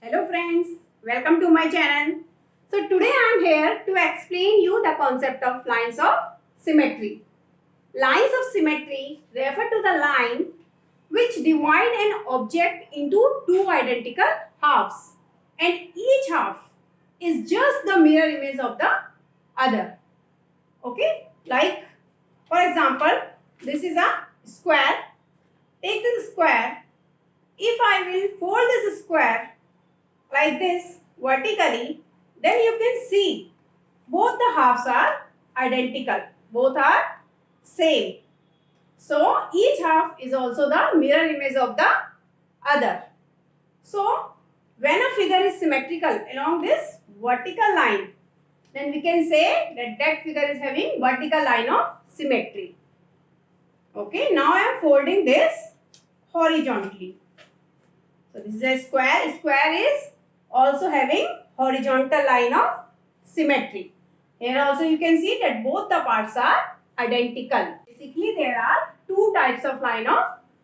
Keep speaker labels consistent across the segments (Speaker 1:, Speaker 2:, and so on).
Speaker 1: Hello friends, welcome to my channel. So today I am here to explain you the concept of lines of symmetry. Lines of symmetry refer to the line which divide an object into two identical halves, and each half is just the mirror image of the other. Okay, like for example, this is a square. Take this square. If I will fold this square like this vertically, then you can see both the halves are identical. Both are same. So each half is also the mirror image of the other. So when a figure is symmetrical along this vertical line, then we can say that that figure is having vertical line of symmetry. Okay, now I am folding this horizontally. So this is a square. Square is also having horizontal line of symmetry. Here also you can see that both the parts are identical. Basically there are two types of line of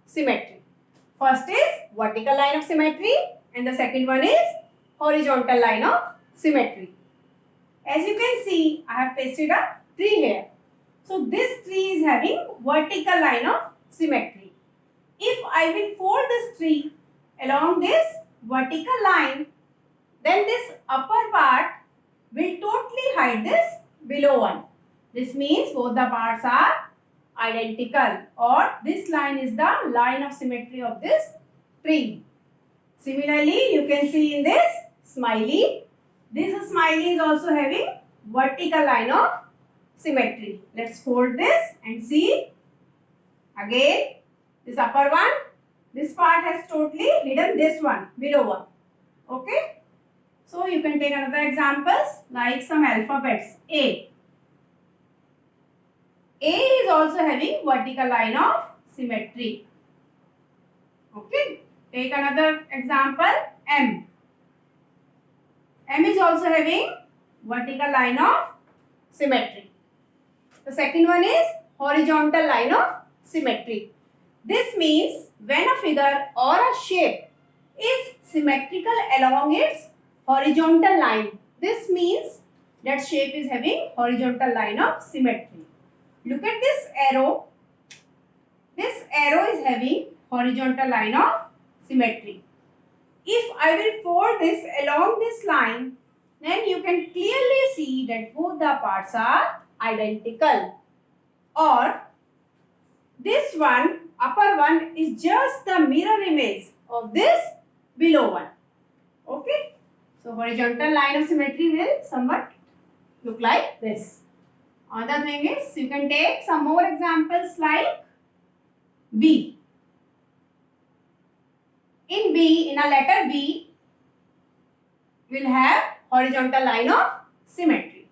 Speaker 1: symmetry. First is vertical line of symmetry and the second one is horizontal line of symmetry. As you can see, I have pasted a tree here. So this tree is having vertical line of symmetry. If I will fold this tree along this vertical line, then this upper part will totally hide this below one. This means both the parts are identical, or this line is the line of symmetry of this tree. Similarly, you can see in this smiley. This smiley is also having vertical line of symmetry. Let's fold this and see. Again, this upper one, this part has totally hidden this one, below one. Okay. So you can take another examples like some alphabets. A. A is also having vertical line of symmetry. Okay. Take another example. M. M is also having vertical line of symmetry. The second one is horizontal line of symmetry. This means when a figure or a shape is symmetrical along its horizontal line, this means that shape is having horizontal line of symmetry. Look at this arrow. This arrow is having horizontal line of symmetry. If I will fold this along this line, then you can clearly see that both the parts are identical. Or this one, upper one, is just the mirror image of this below one. Okay. So horizontal line of symmetry will somewhat look like this. Another thing is, you can take some more examples like B. In B, in a letter B, we'll have horizontal line of symmetry.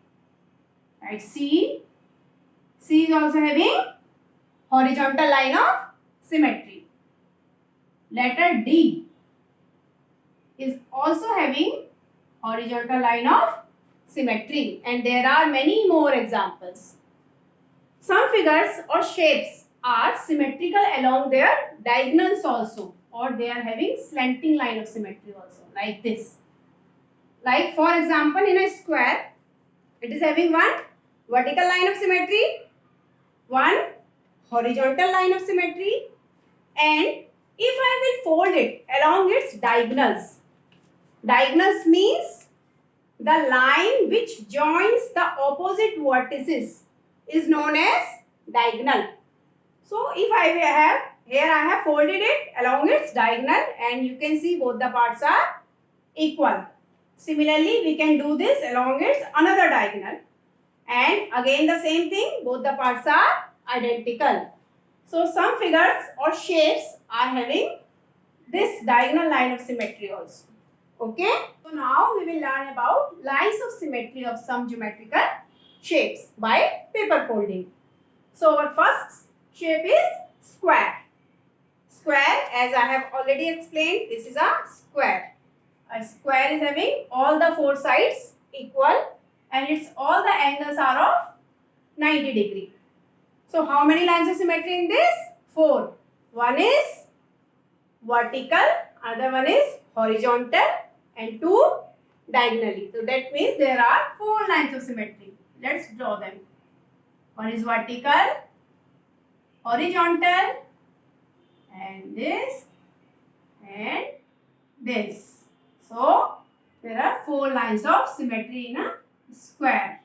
Speaker 1: Right? C. C is also having horizontal line of symmetry. Letter D is also having horizontal line of symmetry, and there are many more examples. Some figures or shapes are symmetrical along their diagonals also, or they are having slanting line of symmetry also, like this. Like for example, in a square, it is having one vertical line of symmetry, one horizontal line of symmetry, and if I will fold it along its diagonals, diagonals means the line which joins the opposite vertices is known as diagonal. So if I have, here I have folded it along its diagonal and you can see both the parts are equal. Similarly, we can do this along its another diagonal, and again the same thing, both the parts are identical. So some figures or shapes are having this diagonal line of symmetry also. Okay. So now we will learn about lines of symmetry of some geometrical shapes by paper folding. So our first shape is square. Square, as I have already explained, this is a square. A square is having all the four sides equal and its all the angles are of 90 degree. So how many lines of symmetry in this? 4. One is vertical, other one is horizontal, and 2 diagonally. So that means there are 4 lines of symmetry. Let's draw them. One is vertical, horizontal, and this, and this. So there are 4 lines of symmetry in a square.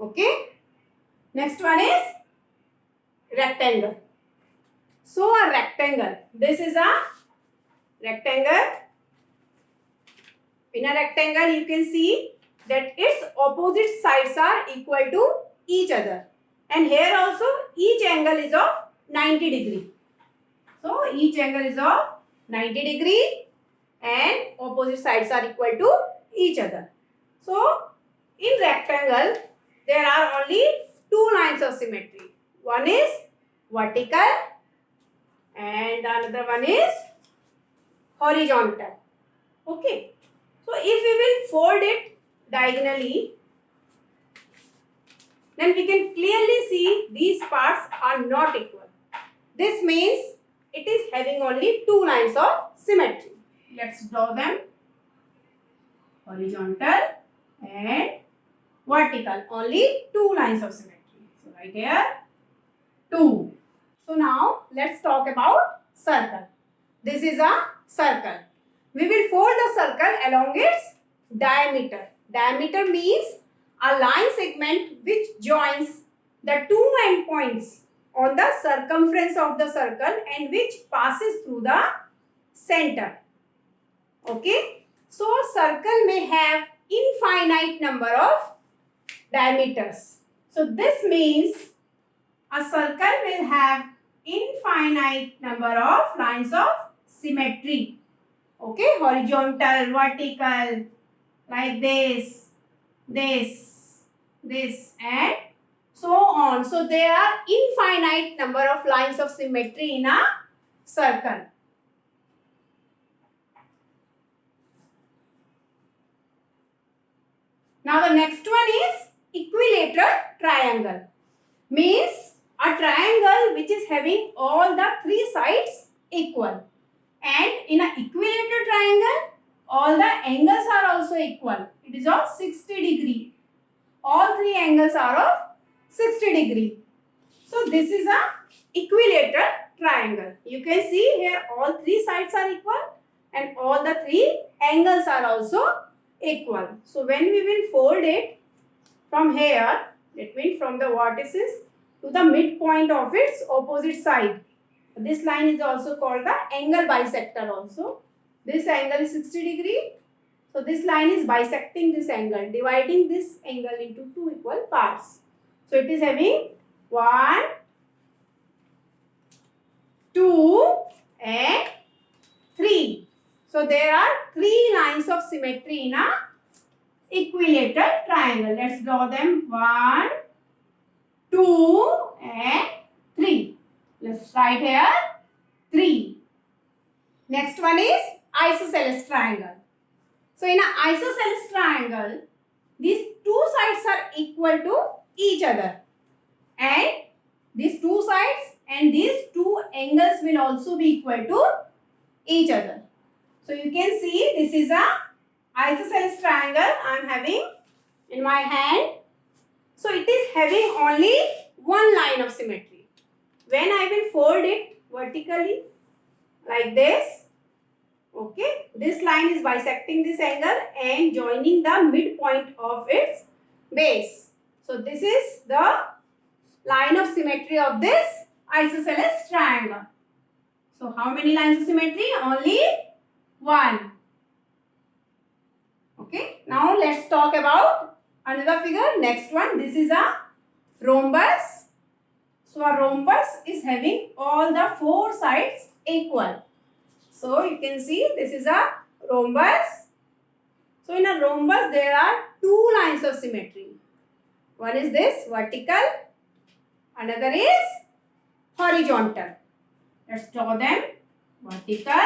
Speaker 1: Okay. Next one is rectangle. So a rectangle. This is a rectangle. In a rectangle, you can see that its opposite sides are equal to each other. And here also each angle is of 90 degree. So each angle is of 90 degree and opposite sides are equal to each other. So in rectangle, there are only 2 lines of symmetry. One is vertical and another one is horizontal. Okay. So if we will fold it diagonally, then we can clearly see these parts are not equal. This means it is having only 2 lines of symmetry. Let's draw them. Horizontal and vertical. Only 2 lines of symmetry. So right here, 2. So now let's talk about circle. This is a circle. We will fold the circle along its diameter. Diameter means a line segment which joins the 2 endpoints on the circumference of the circle and which passes through the center. Okay. So a circle may have infinite number of diameters. So this means a circle will have infinite number of lines of symmetry. Okay, horizontal, vertical, like this, and so on. So there are infinite number of lines of symmetry in a circle. Now the next one is equilateral triangle. Means a triangle which is having all the 3 sides equal. And in an equilateral triangle, all the angles are also equal. It is of 60 degree. All 3 angles are of 60 degree. So this is a equilateral triangle. You can see here all 3 sides are equal and all the 3 angles are also equal. So when we will fold it from here, that means from the vertices to the midpoint of its opposite side. This line is also called the angle bisector also. This angle is 60 degree. So this line is bisecting this angle, dividing this angle into 2 equal parts. So it is having 1, 2 and 3. So there are 3 lines of symmetry in a equilateral triangle. Let's draw them. 1, 2 and 3. Let's write here 3. Next one is isosceles triangle. So in an isosceles triangle, these 2 sides are equal to each other. And these 2 sides and these 2 angles will also be equal to each other. So you can see this is a isosceles triangle I am having in my hand. So it is having only 1 line of symmetry. When I will fold it vertically like this, okay, this line is bisecting this angle and joining the midpoint of its base. So this is the line of symmetry of this isosceles triangle. So how many lines of symmetry? Only 1. Okay, now let's talk about another figure. Next one, this is a rhombus. So a rhombus is having all the 4 sides equal. So you can see this is a rhombus. So in a rhombus there are 2 lines of symmetry. One is this vertical, another is horizontal. Let's draw them. Vertical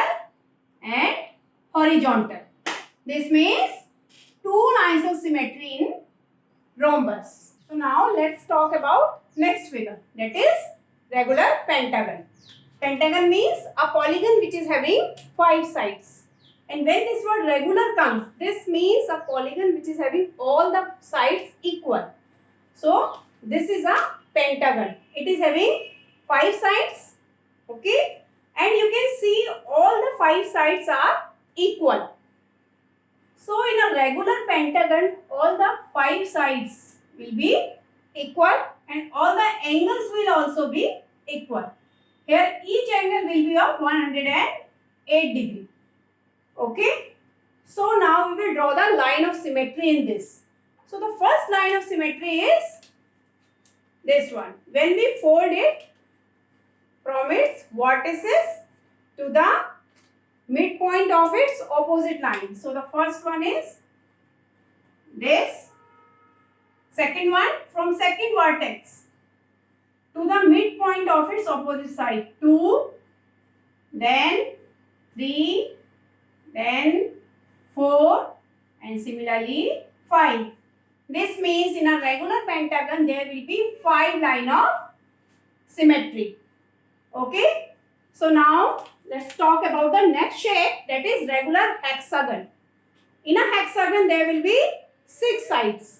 Speaker 1: and horizontal. This means 2 lines of symmetry in rhombus. So now let's talk about next figure, that is regular pentagon. Pentagon means a polygon which is having 5 sides. And when this word regular comes, this means a polygon which is having all the sides equal. So this is a pentagon. It is having 5 sides. Okay. And you can see all the 5 sides are equal. So in a regular pentagon, all the 5 sides will be equal and all the angles will also be equal. Here each angle will be of 108 degree. Okay. So now we will draw the line of symmetry in this. So the first line of symmetry is this one. When we fold it from its vertices to the midpoint of its opposite line. So the first one is this. Second one, from second vertex to the midpoint of its opposite side. 2, then 3, then 4 and similarly 5. This means in a regular pentagon there will be 5 line of symmetry. Okay. So now let's talk about the next shape, that is regular hexagon. In a hexagon there will be 6 sides.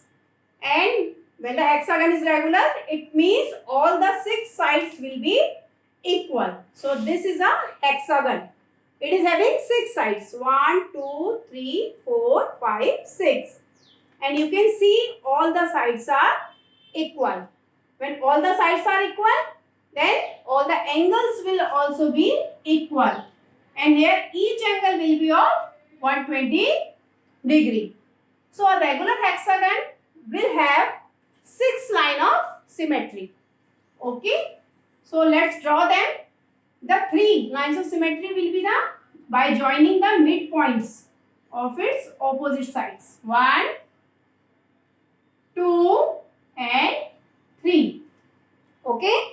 Speaker 1: And when the hexagon is regular, it means all the 6 sides will be equal. So this is a hexagon. It is having 6 sides. 1, 2, 3, 4, 5, 6. And you can see all the sides are equal. When all the sides are equal, then all the angles will also be equal. And here each angle will be of 120 degree. So a regular hexagon will have 6 line of symmetry. Okay. So let's draw them. The 3 lines of symmetry will be the by joining the midpoints of its opposite sides. 1, 2 and 3. Okay.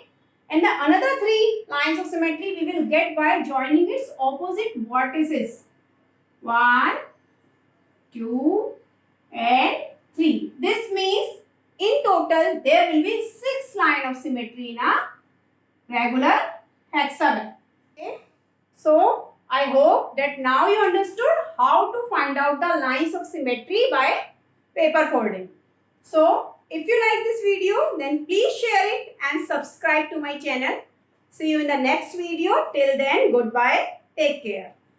Speaker 1: And the another 3 lines of symmetry we will get by joining its opposite vertices. 1, 2 and 3. This means in total there will be 6 line of symmetry in a regular hexagon. Okay. So I hope that now you understood how to find out the lines of symmetry by paper folding. So if you like this video, then please share it and subscribe to my channel. See you in the next video. Till then, goodbye. Take care.